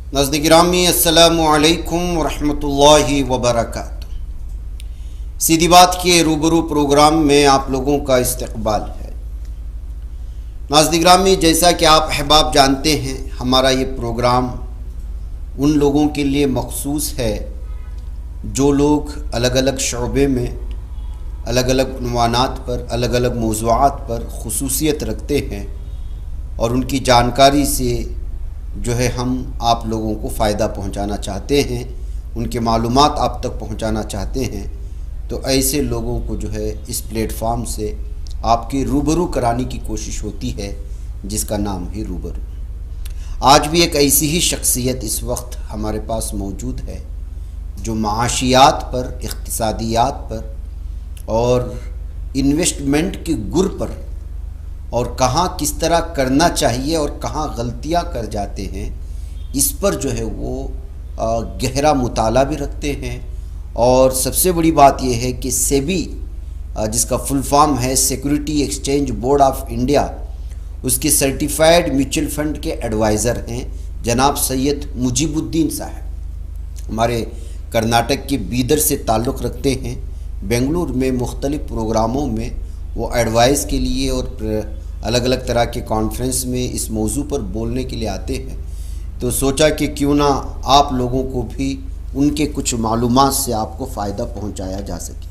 नाज़रीन गिरामी अस्सलामु अलैकुम वरहमतुल्लाहि वबरकातुहू। सीधी बात के रूबरू प्रोग्राम में आप लोगों का इस्तकबाल है। नाज़रीन गिरामी, जैसा कि आप अहबाब जानते हैं, हमारा ये प्रोग्राम उन लोगों के लिए मखसूस है जो लोग अलग अलग शोबे में अलग अलग उन्वानात पर अलग अलग मौज़ूआत पर खुसूसियत रखते हैं और उनकी जानकारी से जो है हम आप लोगों को फ़ायदा पहुंचाना चाहते हैं, उनके मालूमात आप तक पहुंचाना चाहते हैं। तो ऐसे लोगों को जो है इस प्लेटफार्म से आपकी रूबरू कराने की कोशिश होती है, जिसका नाम ही रूबरू। आज भी एक ऐसी ही शख्सियत इस वक्त हमारे पास मौजूद है जो माशियात पर, इक़्तिसादियात पर और इन्वेस्टमेंट के गुर पर और कहाँ किस तरह करना चाहिए और कहाँ गलतियाँ कर जाते हैं, इस पर जो है वो गहरा मुताला भी रखते हैं। और सबसे बड़ी बात यह है कि सेबी, जिसका फुल फॉर्म है security exchange board of India, उसके सर्टिफाइड म्यूचुअल फंड के एडवाइज़र हैं जनाब सैयद मुजीबुद्दीन साहब। हमारे कर्नाटक के बीदर से ताल्लुक़ रखते हैं। बेंगलुरु में मुख्तलिफ़ प्रोग्रामों में वो एडवाइस के लिए और अलग अलग तरह के कॉन्फ्रेंस में इस मौजू पर बोलने के लिए आते हैं। तो सोचा कि क्यों ना आप लोगों को भी उनके कुछ मालूमात से आपको फ़ायदा पहुंचाया जा सके।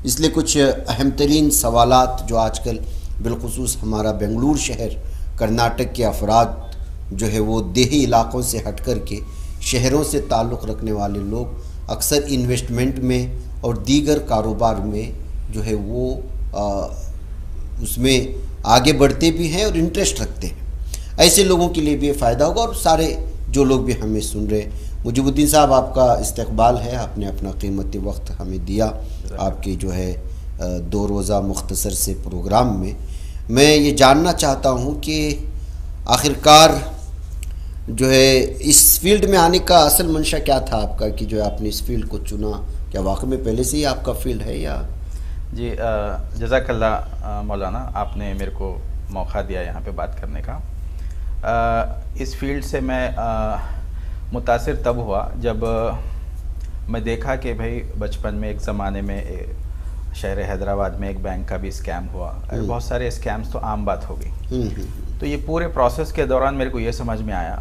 इसलिए कुछ अहम तरीन सवालात जो आजकल बिलखुसूस हमारा बेंगलुरु शहर, कर्नाटक के अफराद जो है वो देही इलाक़ों से हट कर के शहरों से ताल्लुक़ रखने वाले लोग अक्सर इन्वेस्टमेंट में और दीगर कारोबार में जो है वो उसमें आगे बढ़ते भी हैं और इंटरेस्ट रखते हैं। ऐसे लोगों के लिए भी फ़ायदा होगा और सारे जो लोग भी हमें सुन रहे हैं। मुजीबुद्दीन साहब, आपका इस्तकबाल है, आपने अपना कीमती वक्त हमें दिया आपके जो है 2 रोज़ा मुख्तसर से प्रोग्राम में। मैं ये जानना चाहता हूँ कि आखिरकार जो है इस फील्ड में आने का असल मंशा क्या था आपका, कि जो है आपने इस फील्ड को चुना? क्या वाकई में पहले से ही आपका फील्ड है या? जी, जज़ाकल्लाह मौलाना, आपने मेरे को मौका दिया यहाँ पे बात करने का। इस फील्ड से मैं मुतासिर तब हुआ जब मैं देखा कि भाई बचपन में एक ज़माने में शहर हैदराबाद में एक बैंक का भी स्कैम हुआ और बहुत सारे स्कैम्स तो आम बात हो गई। तो ये पूरे प्रोसेस के दौरान मेरे को ये समझ में आया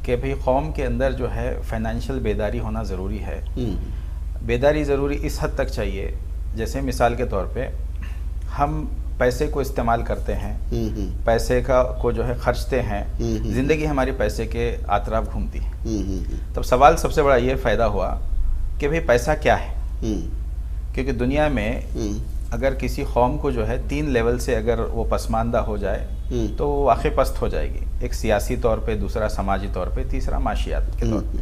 कि भाई कौम के अंदर जो है फाइनेंशियल बेदारी होना ज़रूरी है। बेदारी ज़रूरी इस हद तक चाहिए, जैसे मिसाल के तौर पे हम पैसे को इस्तेमाल करते हैं, पैसे को जो है खर्चते हैं, ज़िंदगी हमारी पैसे के आतराफ घूमती है। तब सवाल सबसे बड़ा ये फ़ायदा हुआ कि भाई पैसा क्या है, क्योंकि दुनिया में अगर किसी कौम को जो है 3 लेवल से अगर वो पसमानदा हो जाए तो वो वाक़ई पस्त हो जाएगी। एक सियासी तौर पे, दूसरा समाजी तौर पे, तीसरा माशियात के तौर पे।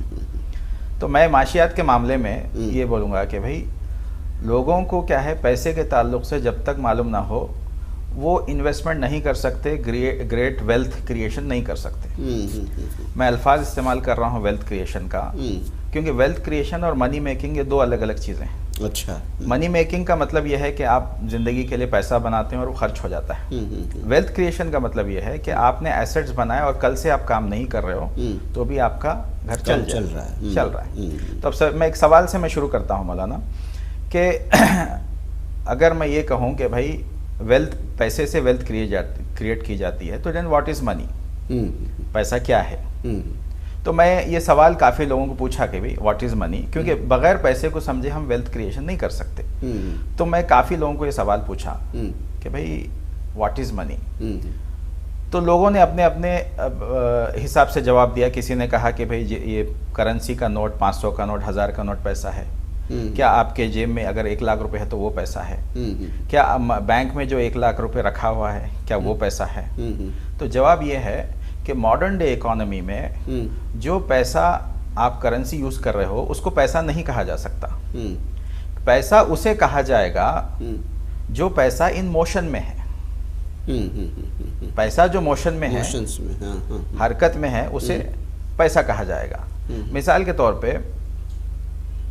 तो मैं माशियात के मामले में ये बोलूँगा कि भाई लोगों को क्या है, पैसे के ताल्लुक़ से जब तक मालूम ना हो वो इन्वेस्टमेंट नहीं कर सकते, ग्रेट वेल्थ क्रिएशन नहीं कर सकते। मैं अल्फाज इस्तेमाल कर रहा हूँ वेल्थ क्रिएशन का, क्योंकि वेल्थ क्रिएशन और मनी मेकिंग ये 2 अलग अलग चीज़ें हैं। अच्छा। मनी मेकिंग का मतलब यह है कि आप ज़िंदगी के लिए पैसा बनाते हैं और वो खर्च हो जाता है। वेल्थ क्रिएशन का मतलब यह है कि आपने एसेट्स बनाए और कल से आप काम नहीं कर रहे हो तो भी आपका घर चल रहा है। तो अब सर मैं एक सवाल से मैं शुरू करता हूँ मौलाना, कि अगर मैं ये कहूँ कि भाई वेल्थ, पैसे से वेल्थ क्रिएट की जाती है, तो देन व्हाट इज़ मनी, पैसा क्या है? तो मैं ये सवाल काफ़ी लोगों को पूछा कि भाई व्हाट इज़ मनी, क्योंकि बगैर पैसे को समझे हम वेल्थ क्रिएशन नहीं कर सकते। तो मैं काफ़ी लोगों को ये सवाल पूछा कि भाई व्हाट इज़ मनी। तो लोगों ने अपने अपने हिसाब से जवाब दिया। किसी ने कहा कि भाई ये करेंसी का नोट, 500 का नोट, 1000 का नोट पैसा है। क्या आपके जेब में अगर 1 लाख रुपए है तो वो पैसा है? क्या बैंक में जो 1 लाख रुपए रखा हुआ है क्या वो पैसा है? तो जवाब ये है कि मॉडर्न डे इकोनॉमी में जो पैसा आप करेंसी यूज़ कर रहे हो उसको पैसा नहीं कहा जा सकता। पैसा उसे कहा जाएगा जो पैसा इन मोशन में है। पैसा जो मोशन में है, हरकत में है, उसे पैसा कहा जाएगा। मिसाल के तौर पे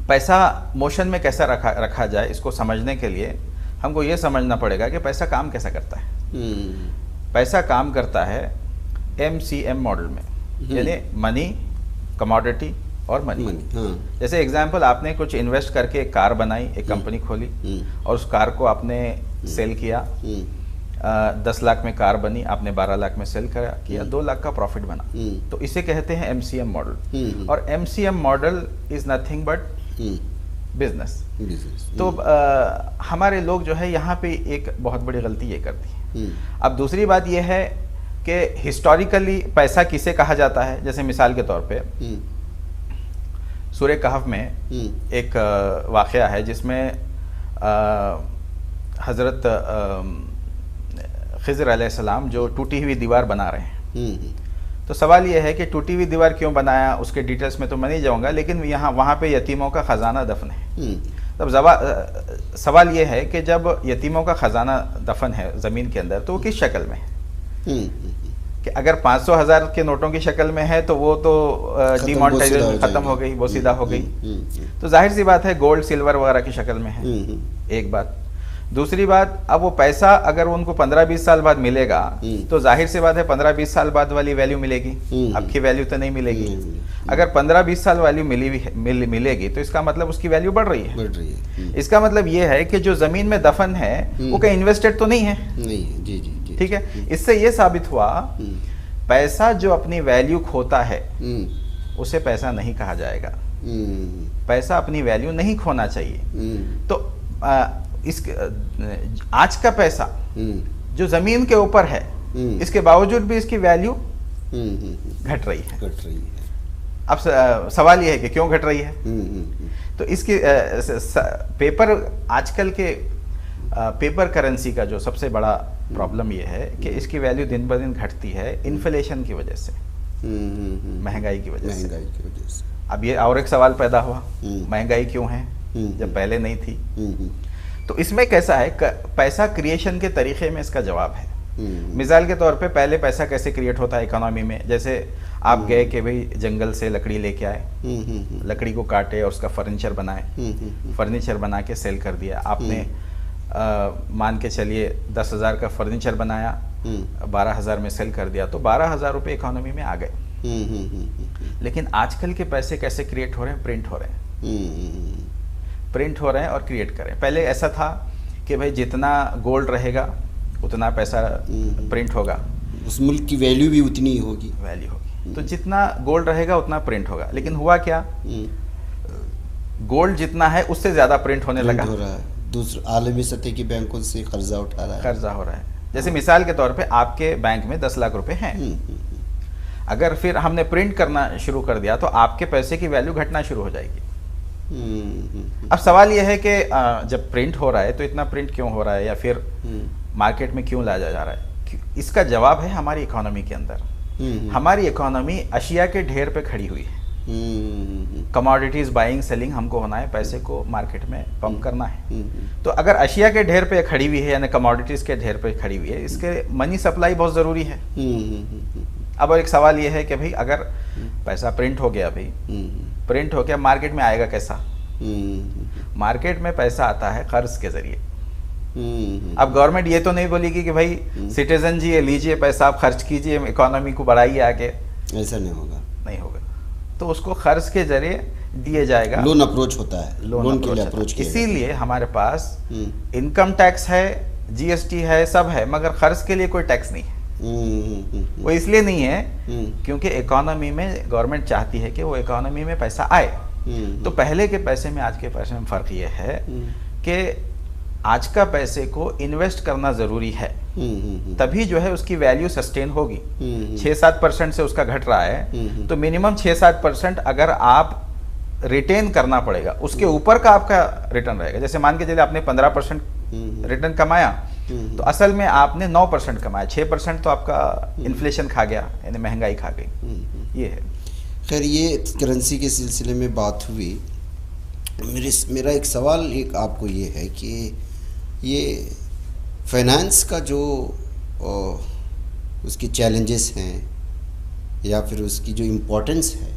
पैसा मोशन में कैसा रखा जाए, इसको समझने के लिए हमको ये समझना पड़ेगा कि पैसा काम कैसा करता है। पैसा काम करता है MCM मॉडल में, यानी मनी, कमोडिटी और मनी। हाँ। जैसे एग्जांपल, आपने कुछ इन्वेस्ट करके एक कार बनाई, एक कंपनी खोली और उस कार को आपने सेल किया, 10 लाख में कार बनी, आपने 12 लाख में सेल किया, 2 लाख का प्रॉफिट बना। तो इसे कहते हैं MCM मॉडल। और MCM model is nothing but business. तो हमारे लोग जो है यहाँ पे एक बहुत बड़ी गलती ये करती है। अब दूसरी बात ये है कि हिस्टोरिकली पैसा किसे कहा जाता है। जैसे मिसाल के तौर पे सूरह कहफ में एक वाक़या है जिसमें हज़रत खिज़र अलैहिस्सलाम जो टूटी हुई दीवार बना रहे हैं। तो सवाल ये है कि टूटी हुई दीवार क्यों बनाया, उसके डिटेल्स में तो मैं नहीं जाऊँगा, लेकिन वहाँ पे यतीमों का ख़जाना दफन है। तब सवाल ये है कि जब यतीमों का ख़जाना दफन है ज़मीन के अंदर, तो वो किस शक्ल में है? कि अगर 500,000 के नोटों की शक्ल में है तो वो तो डिमोनेटाइजेशन ख़त्म हो गई, वो सीधा हो गई। तो जाहिर सी बात है गोल्ड सिल्वर वगैरह की शक्ल में है। एक बात। दूसरी बात, अब वो पैसा अगर उनको 15-20 साल बाद मिलेगा तो जाहिर सी बात है 15-20 साल बाद वाली वैल्यू मिलेगी, अब की वैल्यू तो नहीं मिलेगी। अगर 15-20 साल वैल्यू मिलेगी तो इसका मतलब उसकी वैल्यू बढ़ रही है। इसका मतलब ये है कि जो ज़मीन में दफन है वो कहीं इन्वेस्टेड तो नहीं है। जी। ठीक है। इससे ये साबित हुआ पैसा जो अपनी वैल्यू खोता है उसे पैसा नहीं कहा जाएगा। पैसा अपनी वैल्यू नहीं खोना चाहिए। तो आज का पैसा जो जमीन के ऊपर है, इसके बावजूद भी इसकी वैल्यू घट रही है। अब सवाल यह है कि क्यों घट रही है। तो इसकी पेपर आजकल के पेपर करेंसी का जो सबसे बड़ा प्रॉब्लम यह है कि इसकी वैल्यू दिन ब दिन घटती है इन्फ्लेशन की वजह से, महंगाई की वजह से। अब ये और एक सवाल पैदा हुआ, महंगाई क्यों है जब पहले नहीं थी। तो इसमें कैसा है, पैसा क्रिएशन के तरीके में इसका जवाब है। मिसाल के तौर पे पहले पैसा कैसे क्रिएट होता है इकोनॉमी में, जैसे आप गए कि भाई जंगल से लकड़ी लेके आए, लकड़ी को काटे और उसका फर्नीचर बनाए, फर्नीचर बना के सेल कर दिया आपने। मान के चलिए 10,000 का फर्नीचर बनाया, 12,000 में सेल कर दिया, तो 12,000 रुपये इकोनॉमी में आ गए। लेकिन आजकल के पैसे कैसे क्रिएट हो रहे हैं, प्रिंट हो रहे हैं, प्रिंट हो रहे हैं और क्रिएट कर रहे हैं। पहले ऐसा था कि भाई जितना गोल्ड रहेगा उतना पैसा प्रिंट होगा, उस मुल्क की वैल्यू भी उतनी ही होगी, तो जितना गोल्ड रहेगा उतना प्रिंट होगा। लेकिन हुआ क्या, गोल्ड जितना है उससे ज्यादा प्रिंट होने लगा। हो रहा है, दूसरे आलमी सतह की बैंकों से कर्जा उठा रहा है, कर्जा हो रहा है। जैसे मिसाल के तौर पे आपके बैंक में 10 लाख रुपए हैं, अगर फिर हमने प्रिंट करना शुरू कर दिया तो आपके पैसे की वैल्यू घटना शुरू हो जाएगी। अब सवाल यह है कि जब प्रिंट हो रहा है तो इतना प्रिंट क्यों हो रहा है, या फिर मार्केट में क्यों लाया जा रहा है। इसका जवाब है हमारी इकोनॉमी के अंदर। हमारी इकोनॉमी अशिया के ढेर पे खड़ी हुई है। कमोडिटीज बाइंग सेलिंग हमको होना है, पैसे को मार्केट में पंप करना है। तो अगर अशिया के ढेर पे खड़ी हुई है यानी कमोडिटीज के ढेर पे खड़ी हुई है, इसके मनी सप्लाई बहुत ज़रूरी है। अब एक सवाल ये है कि भाई अगर पैसा प्रिंट हो गया, भाई प्रिंट हो गया, मार्केट में आएगा कैसा। मार्केट में पैसा आता है कर्ज के जरिए। अब गवर्नमेंट ये तो नहीं बोलेगी कि भाई सिटीजन जी ये लीजिए पैसा आप खर्च कीजिए, इकोनॉमी को बढ़ाइए आगे, ऐसा नहीं होगा, नहीं होगा। तो उसको कर्ज के जरिए दिए जाएगा, लोन अप्रोच होता है, लोन के लिए अप्रोच किया। इसीलिए हमारे पास इनकम टैक्स है, जीएसटी है, सब है, मगर कर्ज के लिए कोई टैक्स नहीं है। वो इसलिए नहीं है क्योंकि इकोनॉमी में गवर्नमेंट चाहती है कि वो इकोनॉमी में पैसा आए। तो पहले के पैसे में आज के पैसे में फर्क ये है कि आज का पैसे को इन्वेस्ट करना जरूरी है, तभी जो है उसकी वैल्यू सस्टेन होगी। 6-7% से उसका घट रहा है तो मिनिमम 6-7% अगर आप रिटेन करना पड़ेगा, उसके ऊपर का आपका रिटर्न रहेगा। जैसे मान के चलिए आपने 15% रिटर्न कमाया तो असल में आपने 9% कमाया, 6% तो आपका इन्फ्लेशन खा गया, यानी महंगाई खा गई। ये है। खैर, ये करेंसी के सिलसिले में बात हुई। मेरा एक सवाल आपको ये है कि ये फाइनेंस का जो उसकी चैलेंजेस हैं या फिर उसकी जो इम्पोर्टेंस है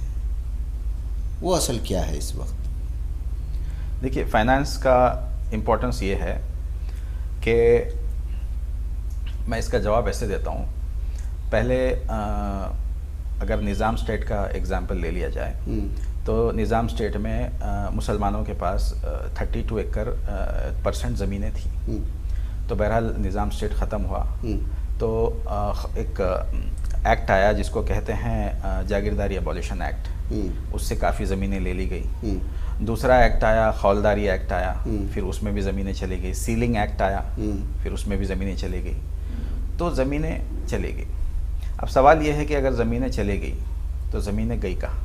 वो असल क्या है इस वक्त। देखिए, फाइनेंस का इम्पोर्टेंस ये है कि मैं इसका जवाब ऐसे देता हूँ। पहले अगर निज़ाम स्टेट का एग्जांपल ले लिया जाए तो निज़ाम स्टेट में मुसलमानों के पास 32 एकड़ % ज़मीनें थी। तो बहरहाल निज़ाम स्टेट ख़त्म हुआ तो एक एक्ट आया जिसको कहते हैं जागीरदारी एबॉलिशन एक्ट, उससे काफ़ी ज़मीनें ले ली गई। दूसरा एक्ट आया, खौलदारी एक्ट आया, फिर उसमें भी ज़मीनें चली गई। सीलिंग एक्ट आया, फिर उसमें भी ज़मीनें चली गई। तो ज़मीनें चली गई। अब सवाल ये है कि अगर ज़मीनें चली गई तो ज़मीनें गई कहाँ?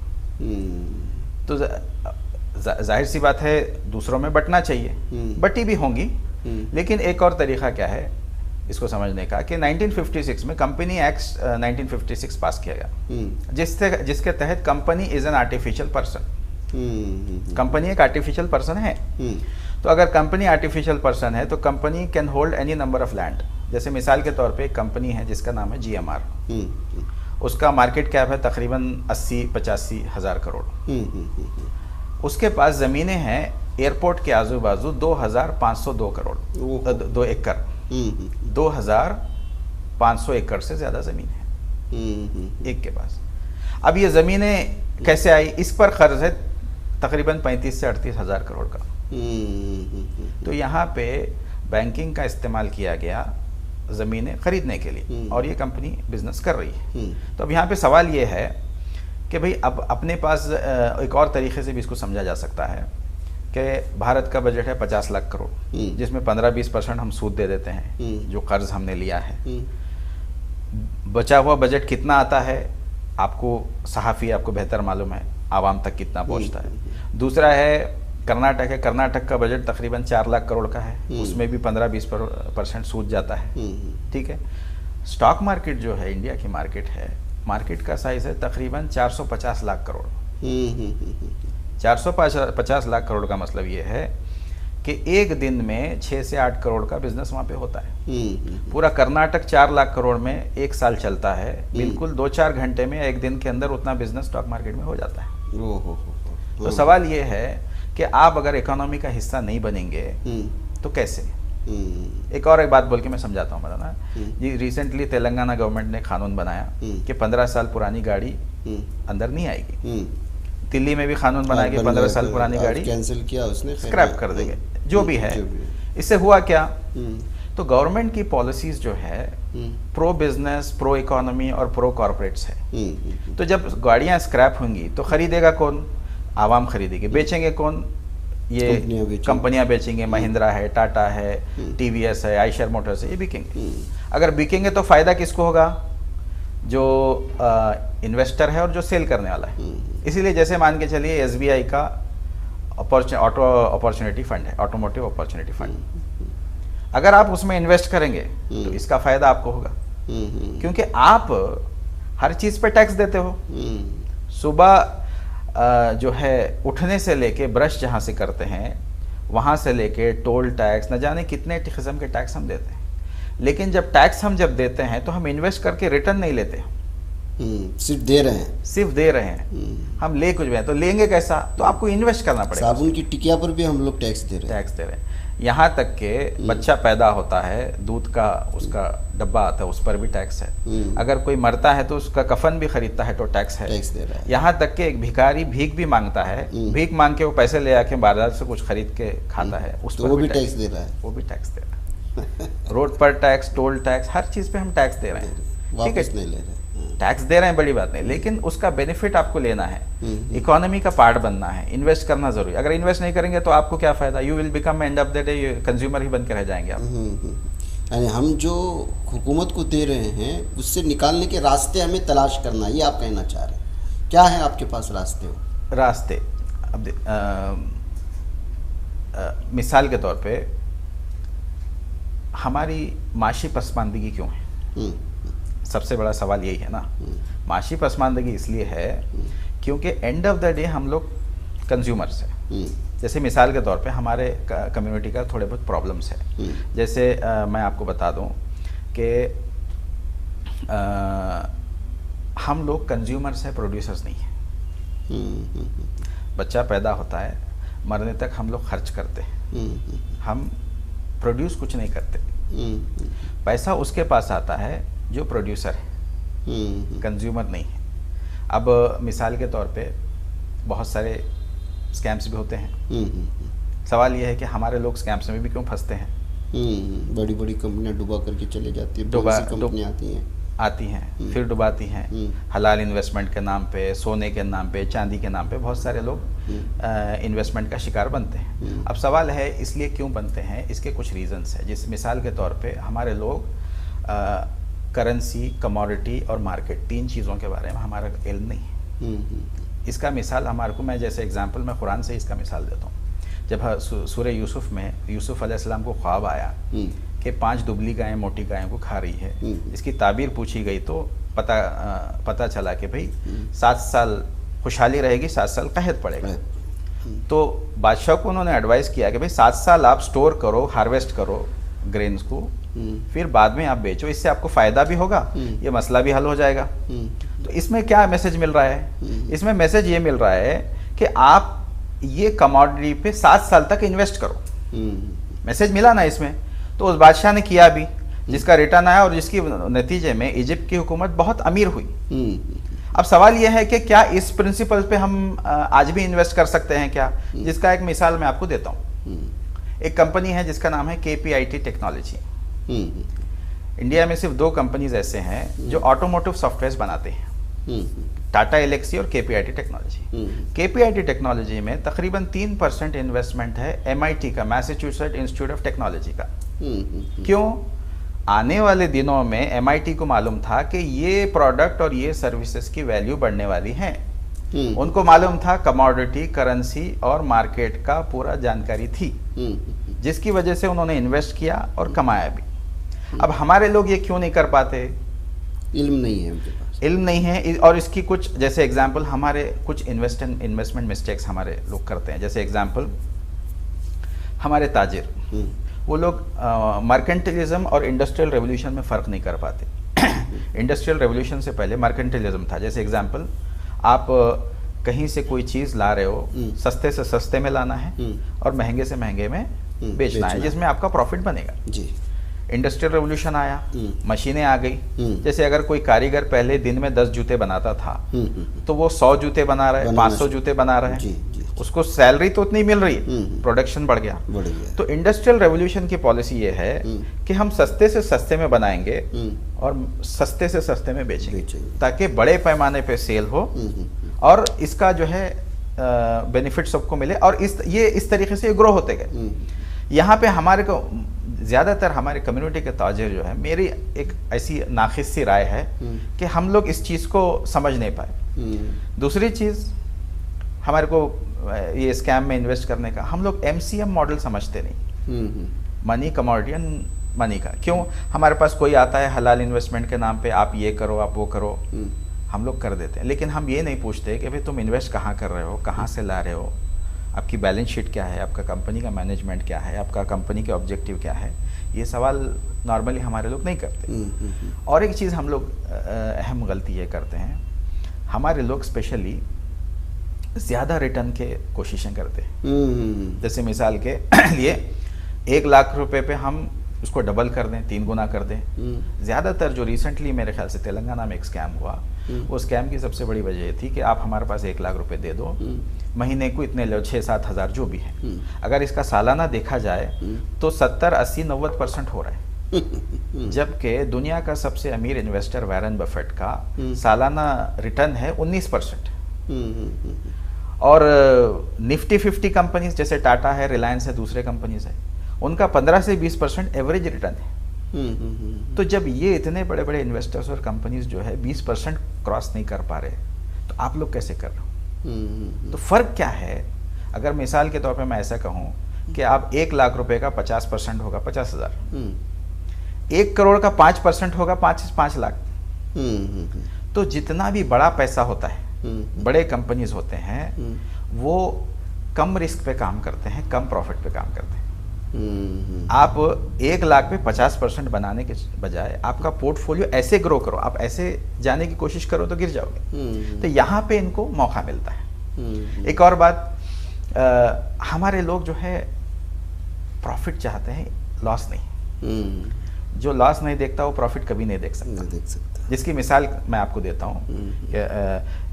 तो जाहिर सी बात है दूसरों में बंटना चाहिए, बटी भी होंगी, लेकिन एक और तरीक़ा क्या है इसको समझने का कि 1956 में कंपनी एक्ट 1956 पास किया गया, जिसके तहत company is an artificial person. Company एक आर्टिफिशियल पर्सन है। तो अगर कंपनी आर्टिफिशियल पर्सन है तो company can hold any number of land. जैसे मिसाल के तौर पे एक कंपनी है जिसका नाम है GMR, उसका मार्केट कैप है तकरीबन 80-85 हज़ार करोड़। उसके पास ज़मीनें हैं एयरपोर्ट के आजू बाजू 2502 करोड़ 2 एकड़ 2500 एकड़ से ज़्यादा ज़मीन है एक के पास। अब ये ज़मीनें कैसे आई? इस पर कर्ज है तकरीबन 35 से 38 हज़ार करोड़ का। तो यहाँ पे बैंकिंग का इस्तेमाल किया गया ज़मीनें खरीदने के लिए, और ये कंपनी बिजनेस कर रही है। तो अब यहाँ पे सवाल ये है कि भाई अब अपने पास एक और तरीके से भी इसको समझा जा सकता है कि भारत का बजट है 50 लाख करोड़, जिसमें 15-20% हम सूद दे देते हैं जो कर्ज हमने लिया है। बचा हुआ बजट कितना आता है आपको सहाफ़ी आपको बेहतर मालूम है, आवाम तक कितना पहुँचता है। दूसरा है कर्नाटक है, कर्नाटक का बजट तकरीबन 4 लाख करोड़ का है, उसमें भी 15-20% सूद जाता है। ठीक है। स्टॉक मार्केट जो है इंडिया की मार्केट है, मार्केट का साइज़ है तकरीबन 450 लाख करोड़। 450 लाख करोड़ का मतलब ये है कि एक दिन में 6 से 8 करोड़ का बिजनेस वहाँ पे होता है। पूरा कर्नाटक 4 लाख करोड़ में एक साल चलता है, बिल्कुल 2-4 घंटे में एक दिन के अंदर उतना बिजनेस स्टॉक मार्केट में हो जाता है। तो सवाल ये है कि आप अगर इकोनॉमी का हिस्सा नहीं बनेंगे तो कैसे? एक बात बोल के मैं समझाता हूँ मौलाना जी। रिसेंटली तेलंगाना गवर्नमेंट ने कानून बनाया कि 15 साल पुरानी गाड़ी अंदर नहीं आएगी। दिल्ली में भी कानून बनाया कि 15 साल पुरानी गाड़ी कैंसिल किया उसने, स्क्रैप कर देंगे। जो भी है इससे हुआ क्या? तो गवर्नमेंट की पॉलिसीज जो है प्रो बिजनेस, प्रो इकोनॉमी और प्रो कॉर्पोरेट्स है। तो जब गाड़ियां स्क्रैप होंगी तो खरीदेगा कौन? आवाम खरीदेगी। बेचेंगे कौन? ये कंपनियां बेचेंगे, महिंद्रा है, टाटा है, TVS है, आयशर मोटर्स है, ये बिकेंगे। अगर बिकेंगे तो फायदा किसको होगा? जो इन्वेस्टर है और जो सेल करने वाला है। इसीलिए जैसे मान के चलिए SBI का ऑटो अपॉर्चुनिटी फंड है, ऑटोमोटिव अपॉर्चुनिटी फंड। अगर आप उसमें इन्वेस्ट करेंगे तो इसका फायदा आपको होगा, क्योंकि आप हर चीज पे टैक्स देते हो। सुबह जो है उठने से लेके ब्रश जहाँ से करते हैं वहाँ से लेके टोल टैक्स, न जाने कितने किस्म के टैक्स हम देते हैं। लेकिन जब टैक्स हम जब देते हैं तो हम इन्वेस्ट करके रिटर्न नहीं लेते, सिर्फ दे रहे हैं। सिर्फ दे रहे हैं। हम ले कुछ भी हैं तो लेंगे कैसा? तो आपको इन्वेस्ट करना पड़ेगा। साबुन की टिकिया पर भी हम लोग टैक्स दे रहे हैं। यहाँ तक के बच्चा पैदा होता है, दूध का उसका डब्बा आता है, उस पर भी टैक्स है। अगर कोई मरता है तो उसका कफन भी खरीदता है तो टैक्स है। टैक्स दे रहा है। यहाँ तक के एक भिखारी भीख भी मांगता है, भीख मांग के वो पैसे ले आके बाजार से कुछ खरीद के खाता है, उस पर वो भी टैक्स दे रहा है। वो भी टैक्स दे रहा है। रोड पर टैक्स, टोल टैक्स, हर चीज पे हम टैक्स दे रहे हैं। वापस नहीं ले रहे। टैक्स दे रहे हैं, बड़ी बात नहीं, लेकिन उसका बेनिफिट आपको लेना है, इकोनॉमी का पार्ट बनना है, इन्वेस्ट करना जरूरी। अगर इन्वेस्ट नहीं करेंगे तो आपको क्या फायदा? You will become end of the day consumer ही बन के रह जाएंगे आप। यानी हम जो हुकूमत को दे रहे हैं उससे निकालने के रास्ते हमें तलाश करना, ये आप कहना चाह रहे हैं। क्या है आपके पास रास्ते? अब मिसाल के तौर पे हमारी माशी पसमानदगी क्यों है? सबसे बड़ा सवाल यही है ना। माशी पसमानदगी इसलिए है क्योंकि एंड ऑफ द डे हम लोग कंज्यूमर्स हैं। जैसे मिसाल के तौर पे हमारे कम्युनिटी का थोड़े बहुत प्रॉब्लम्स है। जैसे मैं आपको बता दूं कि हम लोग कंज्यूमर्स हैं, प्रोड्यूसर्स नहीं हैं। बच्चा पैदा होता है, मरने तक हम लोग खर्च करते हैं, हम प्रोड्यूस कुछ नहीं करते। पैसा उसके पास आता है जो प्रोड्यूसर है, कंज्यूमर नहीं है। अब मिसाल के तौर पे बहुत सारे स्कैम्स भी होते हैं। सवाल यह है कि हमारे लोग स्कैम्स में भी क्यों फंसते हैं। बड़ी बड़ी कंपनियां डुबा करके चले जाती है, कंपनियां आती हैं फिर डुबाती हैं। हलाल इन्वेस्टमेंट के नाम पे, सोने के नाम पे, चांदी के नाम पे बहुत सारे लोग इन्वेस्टमेंट का शिकार बनते हैं। अब सवाल है इसलिए क्यों बनते हैं, इसके कुछ रीजंस है। जिस मिसाल के तौर पे हमारे लोग करेंसी, कमोडिटी और मार्केट, तीन चीज़ों के बारे में हमारा इल्म नहीं है। इसका मिसाल हमारे को, मैं जैसे एग्जांपल मैं कुरान से इसका मिसाल देता हूँ। जब सूरह यूसुफ में यूसुफ अलैहिस्सलाम को ख्वाब आया कि 5 दुबली गायें मोटी गायों को खा रही है, इसकी ताबीर पूछी गई तो पता चला कि भाई 7 साल खुशहाली रहेगी, 7 साल कहत पड़ेगा। तो बादशाह को उन्होंने एडवाइस किया कि भाई 7 साल आप स्टोर करो, हार्वेस्ट करो ग्रेन्स को, फिर बाद में आप बेचो, इससे आपको फ़ायदा भी होगा, ये मसला भी हल हो जाएगा। तो इसमें क्या मैसेज मिल रहा है? इसमें मैसेज ये मिल रहा है कि आप ये कमोडिटी पे 7 साल तक इन्वेस्ट करो। मैसेज मिला ना इसमें। तो उस बादशाह ने किया भी, जिसका रिटर्न आया और जिसकी नतीजे में इजिप्ट की हुकूमत बहुत अमीर हुई। अब सवाल यह है कि क्या इस प्रिंसिपल पे हम आज भी इन्वेस्ट कर सकते हैं क्या? जिसका एक मिसाल मैं आपको देता हूँ। एक कंपनी है जिसका नाम है KPIT टेक्नोलॉजी। इंडिया में सिर्फ 2 कंपनीज ऐसे हैं जो ऑटोमोटिव सॉफ्टवेयर बनाते हैं, टाटा एलेक्सी और KPIT टेक्नोलॉजी। KPIT टेक्नोलॉजी में तकरीबन 3% इन्वेस्टमेंट है MIT का, मैसाचुसेट्स इंस्टीट्यूट ऑफ टेक्नोलॉजी का। क्यों? आने वाले दिनों में MIT को मालूम था कि ये प्रोडक्ट और ये सर्विसेज की वैल्यू बढ़ने वाली है। उनको मालूम था कमोडिटी, करेंसी और मार्केट का पूरा जानकारी थी, जिसकी वजह से उन्होंने इन्वेस्ट किया और कमाया भी। अब हमारे लोग ये क्यों नहीं कर पाते? इल्म नहीं है उनके पास, इल्म नहीं है। और इसकी कुछ जैसे एग्जांपल, हमारे कुछ इन्वेस्टमेंट मिस्टेक्स हमारे लोग करते हैं। जैसे एग्जांपल, हमारे ताजिर, वो लोग मर्केंटिलिज्म और इंडस्ट्रियल रेवोल्यूशन में फ़र्क नहीं कर पाते। इंडस्ट्रियल रेवोल्यूशन से पहले मर्केंटिलिज्म था। जैसे एग्जांपल, आप कहीं से कोई चीज़ ला रहे हो, सस्ते से सस्ते में लाना है और महंगे से महंगे में बेचना है, जिसमें आपका प्रॉफिट बनेगा जी। इंडस्ट्रियल रेवोल्यूशन आया, मशीनें आ गई। जैसे अगर कोई कारीगर पहले दिन में 10 जूते बनाता था, तो वो 100 जूते बना रहे हैं, 500 जूते बना रहे हैं, उसको सैलरी तो उतनी मिल रही है, प्रोडक्शन बढ़ गया। तो इंडस्ट्रियल रेवोल्यूशन की पॉलिसी ये है कि हम सस्ते से सस्ते में बनाएंगे और सस्ते से सस्ते में बेचेंगे, ताकि बड़े पैमाने पे सेल हो और इसका जो है बेनिफिट सबको मिले। और इस तरीके से ग्रो होते गए। यहाँ पे हमारे को ज़्यादातर हमारे कम्युनिटी के ताजिर जो है, मेरी एक ऐसी नाखिस सी राय है कि हम लोग इस चीज़ को समझ नहीं पाए। दूसरी चीज़, हमारे को ये स्कैम में इन्वेस्ट करने का, हम लोग MCM मॉडल समझते नहीं, मनी, कमोडिटी एंड मनी का। क्यों? हमारे पास कोई आता है हलाल इन्वेस्टमेंट के नाम पे, आप ये करो, आप वो करो, हम लोग कर देते हैं। लेकिन हम ये नहीं पूछते कि भाई तुम इन्वेस्ट कहाँ कर रहे हो, कहाँ से ला रहे हो, आपकी बैलेंस शीट क्या है, आपका कंपनी का मैनेजमेंट क्या है, आपका कंपनी के ऑब्जेक्टिव क्या है। ये सवाल नॉर्मली हमारे लोग नहीं करते। और एक चीज़ हम लोग अहम गलती ये करते हैं, हमारे लोग स्पेशली ज़्यादा रिटर्न के कोशिशें करते हैं। जैसे मिसाल के लिए 1 लाख रुपए पे हम उसको डबल कर दें, 3 गुना कर दें। ज़्यादातर जो रिसेंटली मेरे ख्याल से तेलंगाना में एक स्कैम हुआ, वो स्कैम की सबसे बड़ी वजह ये थी कि आप हमारे पास 1 लाख रुपए दे दो, महीने को इतने लो, 6-7 हज़ार जो भी है। अगर इसका सालाना देखा जाए तो 70, 80, 90% हो रहा है। जबकि दुनिया का सबसे अमीर इन्वेस्टर वॉरेन बफेट का सालाना रिटर्न है 19%। और निफ्टी 50 कंपनीज जैसे टाटा है, रिलायंस है, दूसरे कंपनीज है, उनका 15 से 20% एवरेज रिटर्न है। तो जब ये इतने बड़े बड़े इन्वेस्टर्स और कंपनीज जो है 20% क्रॉस नहीं कर पा रहे, तो आप लोग कैसे कर रहे हो? तो फ़र्क क्या है? अगर मिसाल के तौर पे मैं ऐसा कहूँ कि आप 1 लाख रुपए का 50% होगा 50,000, 1 करोड़ का 5% होगा 5 लाख। तो जितना भी बड़ा पैसा होता है, बड़े कंपनीज होते हैं, वो कम रिस्क पे काम करते हैं, कम प्रॉफिट पे काम करते हैं। आप 1 लाख पे 50% बनाने के बजाय आपका पोर्टफोलियो ऐसे ग्रो करो, आप ऐसे जाने की कोशिश करो तो गिर जाओगे। तो यहाँ पे इनको मौका मिलता है। एक और बात, हमारे लोग जो है प्रॉफिट चाहते हैं, लॉस नहीं। जो लॉस नहीं देखता वो प्रॉफिट कभी नहीं देख सकता। जिसकी मिसाल मैं आपको देता हूँ।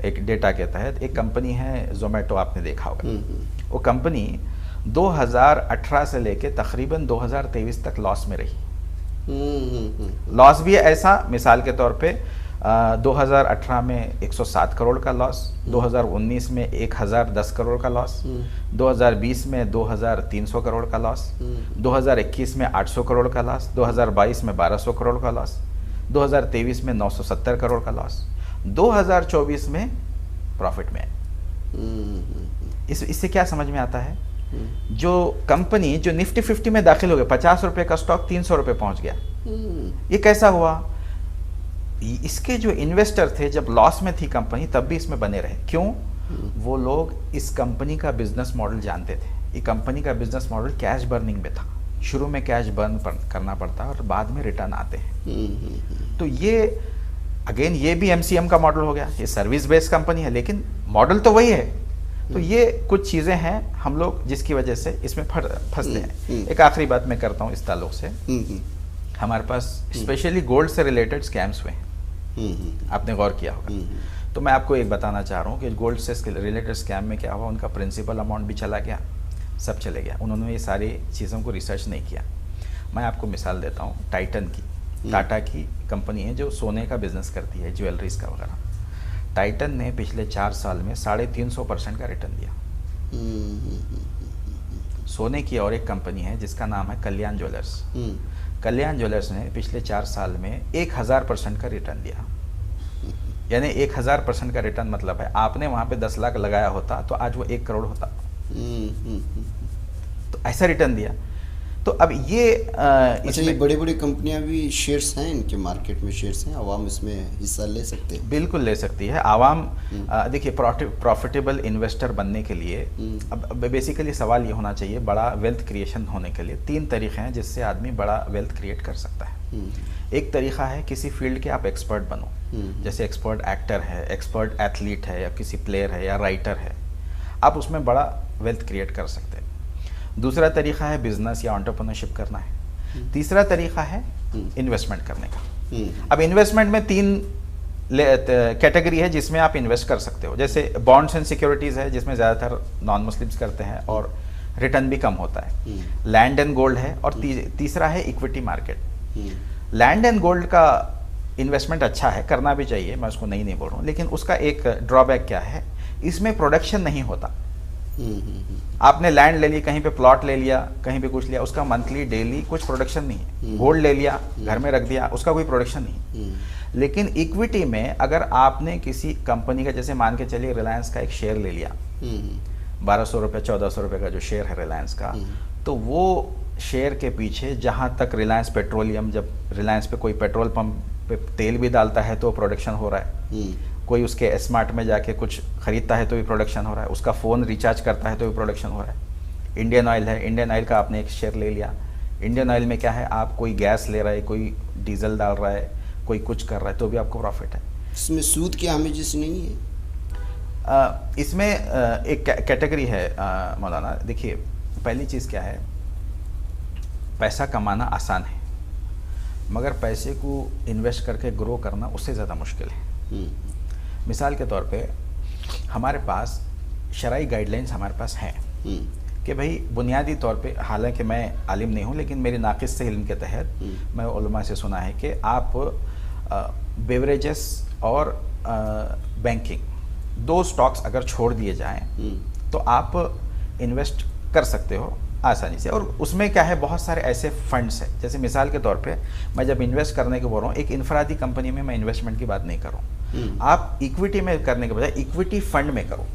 एक डेटा के तहत एक कंपनी है जोमेटो, आपने देखा होगा। वो कंपनी 2018 से लेके तकरीबन 2023 तक लॉस में रही। लॉस भी ऐसा, मिसाल के तौर पे 2018 में 107 करोड़ का लॉस, 2019 में 1010 करोड़ का लॉस, 2020 में 2300 करोड़ का लॉस, 2021 में 800 करोड़ का लॉस, 2022 में 1200 करोड़ का लॉस, 2023 में 970 करोड़ का लॉस, 2024 में प्रॉफिट में है। इससे क्या समझ में आता है? जो कंपनी जो निफ्टी 50 में दाखिल हो गया, 50 रुपए का स्टॉक 300 रुपए पहुंच गया, ये कैसा हुआ? इसके जो इन्वेस्टर थे, जब लॉस में थी कंपनी तब भी इसमें बने रहे। क्यों? वो लोग इस कंपनी का बिजनेस मॉडल जानते थे। ये कंपनी का बिजनेस मॉडल कैश बर्निंग में था। शुरू में कैश बर्न करना पड़ता है और बाद में रिटर्न आते हैं। तो ये अगेन ये भी एमसीएम का मॉडल हो गया। ये सर्विस बेस्ड कंपनी है लेकिन मॉडल तो वही है। तो ये कुछ चीज़ें हैं हम लोग जिसकी वजह से इसमें फंसते हैं। एक आखिरी बात मैं करता हूँ इस ताल्लुक से। हमारे पास स्पेशली गोल्ड से रिलेटेड स्कैम्स हुए हैं, आपने गौर किया होगा। तो मैं आपको एक बताना चाह रहा हूँ कि गोल्ड से रिलेटेड स्कैम में क्या हुआ, उनका प्रिंसिपल अमाउंट भी चला गया, सब चले गया। उन्होंने ये सारी चीज़ों को रिसर्च नहीं किया। मैं आपको मिसाल देता हूँ टाइटन की। टाटा की कंपनी है जो सोने का बिजनेस करती है, ज्वेलरीज का वगैरह। टाइटन ने पिछले 4 साल में 350% का रिटर्न दिया। सोने की और एक कंपनी है जिसका नाम है कल्याण ज्वेलर्स। कल्याण ज्वेलर्स ने पिछले 4 साल में 1000% का रिटर्न दिया। यानी 1000% का रिटर्न मतलब है आपने वहां पे 10 लाख लगाया होता तो आज वो 1 करोड़ होता। तो ऐसा रिटर्न दिया। तो अब ये अच्छा, ये बड़ी बड़ी कंपनियां भी शेयर्स हैं, इनके मार्केट में शेयर्स हैं, आवाम इसमें हिस्सा ले सकते हैं? बिल्कुल ले सकती है आवाम। देखिए, प्रॉफिटेबल इन्वेस्टर बनने के लिए अब बेसिकली सवाल ये होना चाहिए, बड़ा वेल्थ क्रिएशन होने के लिए 3 तरीके हैं जिससे आदमी बड़ा वेल्थ क्रिएट कर सकता है। एक तरीका है किसी फील्ड के आप एक्सपर्ट बनो, जैसे एक्सपर्ट एक्टर है, एक्सपर्ट एथलीट है, या किसी प्लेयर है या राइटर है, आप उसमें बड़ा वेल्थ क्रिएट कर सकते हैं। दूसरा तरीका है बिजनेस या एंटरप्रेन्योरशिप करना है। तीसरा तरीका है इन्वेस्टमेंट करने का। अब इन्वेस्टमेंट में 3 कैटेगरी है जिसमें आप इन्वेस्ट कर सकते हो। जैसे बॉन्ड्स एंड सिक्योरिटीज है जिसमें ज़्यादातर नॉन मुस्लिम्स करते हैं और रिटर्न भी कम होता है। लैंड एंड गोल्ड है और तीसरा है equity market. Land and gold का इन्वेस्टमेंट अच्छा है, करना भी चाहिए, मैं उसको नहीं बोल रहा हूँ, लेकिन उसका एक ड्रॉबैक क्या है, इसमें प्रोडक्शन नहीं होता। आपने लैंड ले ली, कहीं पे प्लॉट ले लिया, कहीं पे कुछ लिया, उसका मंथली डेली कुछ प्रोडक्शन नहीं है। गोल्ड ले लिया, घर में रख दिया, उसका कोई प्रोडक्शन नहीं। लेकिन इक्विटी में अगर आपने किसी कंपनी का, जैसे मान के चलिए रिलायंस का एक शेयर ले लिया, 1200 रुपये 1400 रुपये का जो शेयर है रिलायंस का, तो वो शेयर के पीछे जहाँ तक रिलायंस पेट्रोलियम, जब रिलायंस पे कोई पेट्रोल पंप पे तेल भी डालता है तो प्रोडक्शन हो रहा है, कोई उसके स्मार्ट में जाके कुछ खरीदता है तो भी प्रोडक्शन हो रहा है, उसका फ़ोन रिचार्ज करता है तो भी प्रोडक्शन हो रहा है। इंडियन ऑयल है, इंडियन ऑयल का आपने एक शेयर ले लिया। इंडियन ऑयल में क्या है, आप कोई गैस ले रहा है, कोई डीजल डाल रहा है, कोई कुछ कर रहा है तो भी आपको प्रॉफिट है। इसमें सूद की आमेजिश नहीं है? इसमें एक कैटेगरी है मौलाना। देखिए, पहली चीज़ क्या है, पैसा कमाना आसान है मगर पैसे को इन्वेस्ट करके ग्रो करना उससे ज़्यादा मुश्किल है। मिसाल के तौर पे हमारे पास शरई गाइडलाइंस हमारे पास हैं कि भाई बुनियादी तौर पे, हालांकि मैं आलिम नहीं हूँ लेकिन मेरी नाक़िस से इल्म के तहत मैं उलमा से सुना है कि आप बेवरेजेस और बैंकिंग 2 स्टॉक्स अगर छोड़ दिए जाएं तो आप इन्वेस्ट कर सकते हो आसानी से। और उसमें क्या है, बहुत सारे ऐसे फंड्स हैं। जैसे मिसाल के तौर पे मैं जब इन्वेस्ट करने को बोल रहा हूँ, एक इनफरादी कंपनी में मैं इन्वेस्टमेंट की बात नहीं कर रहा हूँ। आप इक्विटी में करने के बजाय इक्विटी फंड में करो।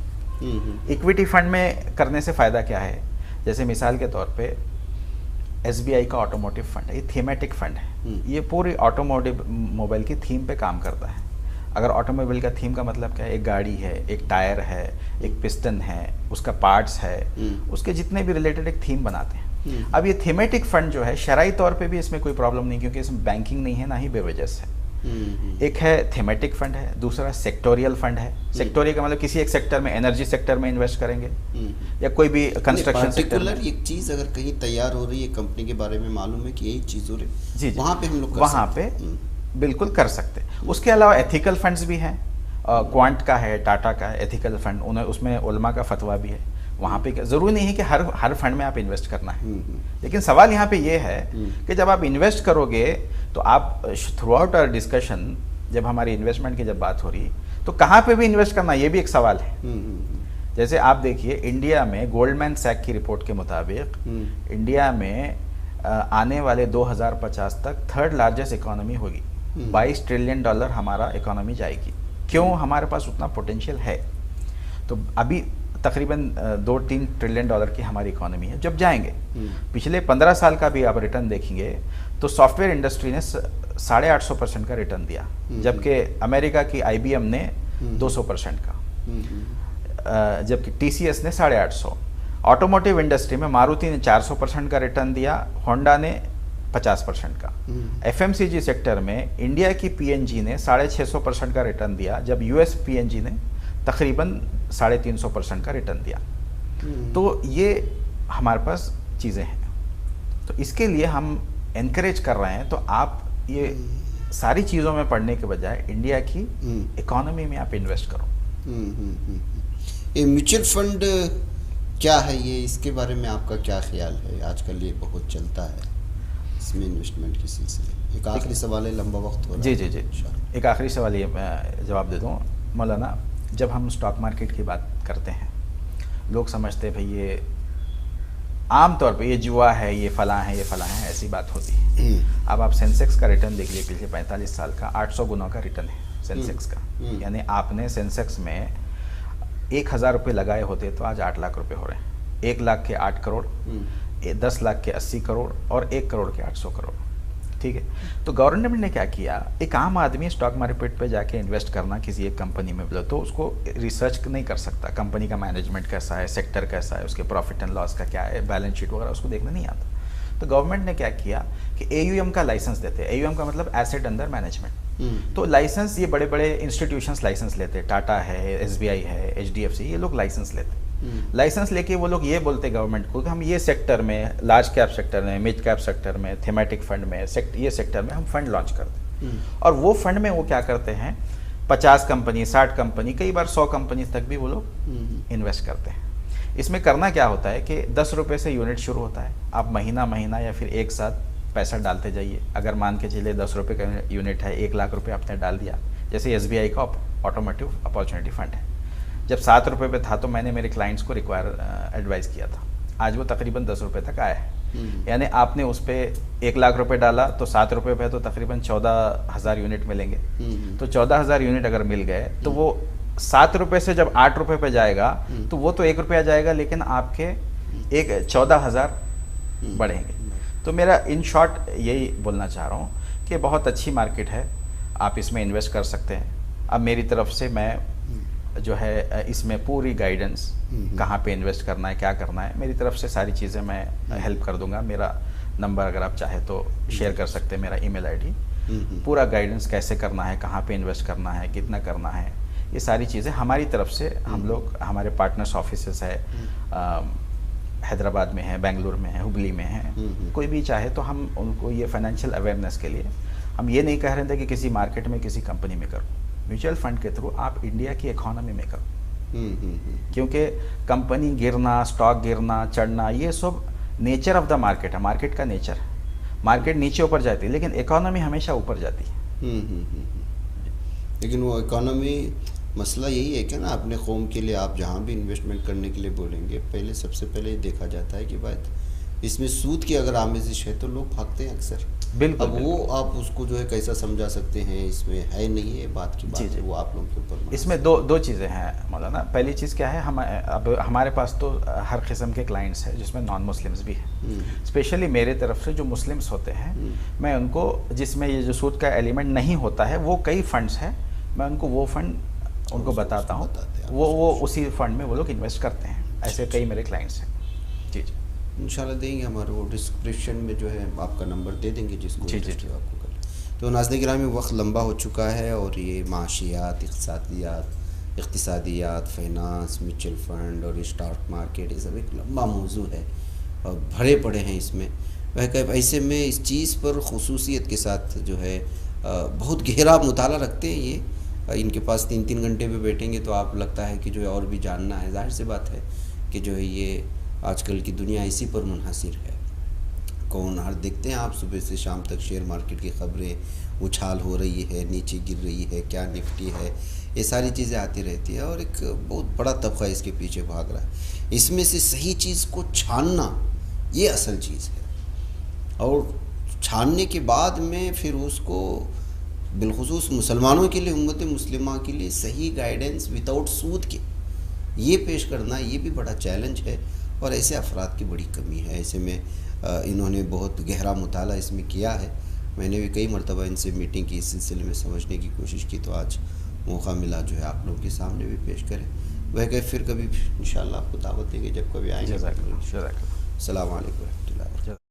इक्विटी फंड में करने से फ़ायदा क्या है, जैसे मिसाल के तौर पे SBI का ऑटोमोटिव फंड है, ये थीमेटिक फंड है। ये पूरी ऑटोमोटिव मोबाइल की थीम पे काम करता है। अगर ऑटोमोबाइल का थीम का मतलब क्या है, एक गाड़ी है, एक टायर है, एक पिस्टन है, उसका पार्ट्स है, उसके जितने भी रिलेटेड एक थीम बनाते हैं। अब ये थीमेटिक फंड जो है शरई तौर पे भी इसमें कोई प्रॉब्लम नहीं, क्योंकि इसमें बैंकिंग नहीं है ना ही बेवरेजेस है। एक है थीमेटिक फंड है, दूसरा सेक्टोरियल फंड है। सेक्टोरियल का मतलब किसी एक सेक्टर में, एनर्जी सेक्टर में इन्वेस्ट करेंगे या कोई भी कंस्ट्रक्शन सेक्टर में। एक चीज़ अगर कहीं तैयार हो रही है, कंपनी के बारे में मालूम है कि यही चीज़ हो रही है, जी, वहाँ पे हम लोग वहाँ पे बिल्कुल कर सकते हैं। उसके अलावा एथिकल फंड्स भी हैं क्वांट का है, टाटा का है, एथिकल फंड, उन्हें उसमें उलमा का फतवा भी है। वहाँ पे ज़रूरी नहीं है कि हर फंड में आप इन्वेस्ट करना है, लेकिन सवाल यहाँ पे ये है कि जब आप इन्वेस्ट करोगे तो आप थ्रू आउट आवर डिस्कशन, जब हमारी इन्वेस्टमेंट की जब बात हो रही, तो कहाँ पे भी इन्वेस्ट करना, ये भी एक सवाल है। जैसे आप देखिए, इंडिया में गोल्डमैन सैक की रिपोर्ट के मुताबिक इंडिया में आने वाले 2050 तक थर्ड लार्जेस्ट इकोनॉमी होगी। 22 ट्रिलियन डॉलर हमारा इकोनॉमी जाएगी। क्यों? हमारे पास उतना पोटेंशियल है। तो अभी तकरीबन 2-3 ट्रिलियन डॉलर की हमारी इकोनॉमी है। जब जाएंगे, पिछले 15 साल का भी आप रिटर्न देखेंगे तो सॉफ्टवेयर इंडस्ट्री ने 850% का रिटर्न दिया, जबकि अमेरिका की IBM ने 200% का, जबकि TCS ने 850। ऑटोमोटिव इंडस्ट्री में मारुति ने 400% का रिटर्न दिया, होंडा ने 50% का। FMCG सेक्टर में इंडिया की PNG ने 650% का रिटर्न दिया, जब US PNG ने तकरीबन 350% का रिटर्न दिया। तो ये हमारे पास चीज़ें हैं, तो इसके लिए हम एनकरेज कर रहे हैं। तो आप ये सारी चीज़ों में पढ़ने के बजाय इंडिया की इकोनॉमी में आप इन्वेस्ट करो। ये म्यूचुअल फंड क्या है, ये इसके बारे में आपका क्या ख्याल है? आजकल ये बहुत चलता है इसमें इन्वेस्टमेंट के सिलसिले। एक आखिरी सवाल है, लंबा वक्त हो रहा है। जी। एक आखिरी सवाल ये मैं जवाब दे दूँ मौलाना। जब हम स्टॉक मार्केट की बात करते हैं, लोग समझते हैं भाई ये आम तौर पे ये जुआ है, ये फलां है, ये फलां है, ऐसी बात होती है। अब आप सेंसेक्स का रिटर्न देख लीजिए, पिछले 45 साल का 800 गुना का रिटर्न है सेंसेक्स का। यानी आपने सेंसेक्स में 1000 रुपये लगाए होते तो आज 8 लाख रुपए हो रहे हैं। 1 लाख के 8 करोड़, 10 लाख के 80 करोड़ और 1 करोड़ के 800 करोड़। ठीक है, तो गवर्नमेंट ने क्या किया, एक आम आदमी स्टॉक मार्केट पे जाके इन्वेस्ट करना किसी एक कंपनी में बोले तो उसको रिसर्च नहीं कर सकता, कंपनी का मैनेजमेंट कैसा है, सेक्टर कैसा है, उसके प्रॉफिट एंड लॉस का क्या है, बैलेंस शीट वगैरह उसको देखना नहीं आता। तो गवर्नमेंट ने क्या किया कि AUM का लाइसेंस देते हैं। AUM का मतलब एसेट अंडर मैनेजमेंट। तो लाइसेंस ये बड़े बड़े इंस्टीट्यूशंस लाइसेंस लेते हैं, टाटा है, SBI है, HDFC, ये लोग लाइसेंस लेते हैं। लाइसेंस लेके वो लोग ये बोलते गवर्नमेंट को कि हम ये सेक्टर में, लार्ज कैप सेक्टर में, मिड कैप सेक्टर में, थीमेटिक फंड में, ये सेक्टर में हम फंड लॉन्च करते हैं। और वो फंड में वो क्या करते हैं, 50 कंपनी, 60 कंपनी, कई बार 100 कंपनी तक भी वो लोग इन्वेस्ट करते हैं। इसमें करना क्या होता है कि 10 रुपये से यूनिट शुरू होता है। आप महीना या फिर एक साथ पैसा डालते जाइए। अगर मान के चलिए 10 रुपये का यूनिट है, 1 लाख रुपये आपने डाल दिया। जैसे SBI का ऑटोमोटिव अपॉर्चुनिटी फंड है, जब 7 रुपये पे था तो मैंने मेरे क्लाइंट्स को एडवाइस किया था, आज वो तकरीबन 10 रुपये तक आया है। यानी आपने उस पर 1 लाख रुपए डाला तो 7 रुपये पे तो तकरीबन 14,000 यूनिट मिलेंगे। तो 14,000 यूनिट अगर मिल गए तो वो 7 रुपये से जब 8 रुपये पे जाएगा तो वो तो 1 रुपया जाएगा, लेकिन आपके 14,000 बढ़ेंगे। तो मेरा इन शॉर्ट यही बोलना चाह रहा हूँ कि बहुत अच्छी मार्केट है, आप इसमें इन्वेस्ट कर सकते हैं। अब मेरी तरफ से मैं जो है इसमें पूरी गाइडेंस, कहाँ पे इन्वेस्ट करना है, क्या करना है, मेरी तरफ से सारी चीज़ें मैं हेल्प कर दूंगा। मेरा नंबर अगर आप चाहे तो शेयर कर सकते हैं, मेरा ईमेल ID। पूरा गाइडेंस कैसे करना है, कहाँ पे इन्वेस्ट करना है, कितना करना है, ये सारी चीज़ें हमारी तरफ से हम लोग, हमारे पार्टनर्स ऑफिसेस है, हैदराबाद में है, बेंगलुरु में है, हुबली में है, कोई भी चाहे तो हम उनको ये फाइनेंशियल अवेयरनेस के लिए, हम ये नहीं कह रहे थे कि किसी मार्केट में, किसी कंपनी में करो। म्यूचुअल फंड के थ्रू आप इंडिया की इकोनॉमी में करो। क्योंकि कंपनी गिरना, स्टॉक गिरना, चढ़ना, ये सब नेचर ऑफ द मार्केट है, मार्केट का नेचर है। मार्केट नीचे ऊपर जाती है, लेकिन इकोनॉमी हमेशा ऊपर जाती है। लेकिन वो इकोनॉमी, मसला यही है कि ना, अपने कौम के लिए आप जहाँ भी इन्वेस्टमेंट करने के लिए बोलेंगे, पहले सबसे पहले देखा जाता है कि बात इसमें सूद की अगर आमेजिश है तो लोग भागते हैं अक्सर। बिल्कुल। अब वो आप उसको जो है कैसा समझा सकते हैं, इसमें है नहीं है बात की बात है, वो आप लोगों के ऊपर। इसमें दो चीज़ें हैं मौलाना। पहली चीज़ क्या है, हम अब हमारे पास तो हर किस्म के क्लाइंट्स हैं, जिसमें नॉन मुस्लिम्स भी हैं। स्पेशली मेरे तरफ से जो मुस्लिम्स होते हैं, मैं उनको, जिसमें ये जो सूद का एलिमेंट नहीं होता है, वो कई फंड्स हैं, मैं उनको वो फंड उनको बताता हूँ, वो उसी फंड में वो लोग इन्वेस्ट करते हैं। ऐसे कई मेरे क्लाइंट्स हैं। जी इंशाल्लाह देंगे, हमारे वो डिस्क्रिप्शन में जो है आपका नंबर दे देंगे, जिसको इंटरेस्ट हो आपको कर। तो नाज़रीन गिरामी, वक्त लंबा हो चुका है और ये माशियात, इक़्तिसादियात, फाइनेंस, म्यूचुअल फंड और स्टॉक मार्केट, ये सब एक लंबा मौजू है और भरे पड़े हैं इसमें। वह ऐसे में इस चीज़ पर खुसूसियत के साथ जो है बहुत गहरा मुताला रखते हैं ये, इनके पास 3-3 घंटे पे बैठेंगे तो आप लगता है कि जो है और भी जानना है। ज़ाहिर सी बात है कि जो है ये आजकल की दुनिया इसी पर मुनहसिर है। कौन हर देखते हैं आप सुबह से शाम तक शेयर मार्केट की ख़बरें, उछाल हो रही है, नीचे गिर रही है, क्या निफ्टी है, ये सारी चीज़ें आती रहती है और एक बहुत बड़ा तबका इसके पीछे भाग रहा है। इसमें से सही चीज़ को छानना ये असल चीज़ है और छानने के बाद में फिर उसको बिलखुसूस मुसलमानों के लिए, उम्मत मुस्लिमा के लिए सही गाइडेंस विदाउट सूद के ये पेश करना, ये भी बड़ा चैलेंज है और ऐसे अफराद की बड़ी कमी है। ऐसे में इन्होंने बहुत गहरा मुताला इसमें किया है। मैंने भी कई मरतबा इनसे मीटिंग की, इस सिलसिले में समझने की कोशिश की, तो आज मौका मिला जो है आप लोगों के सामने भी पेश करें। वह कहे फिर कभी इंशाअल्लाह आपको दावत देंगे जब कभी आएंगे। अस्सलाम वालेकुम रहमतुल्लाह।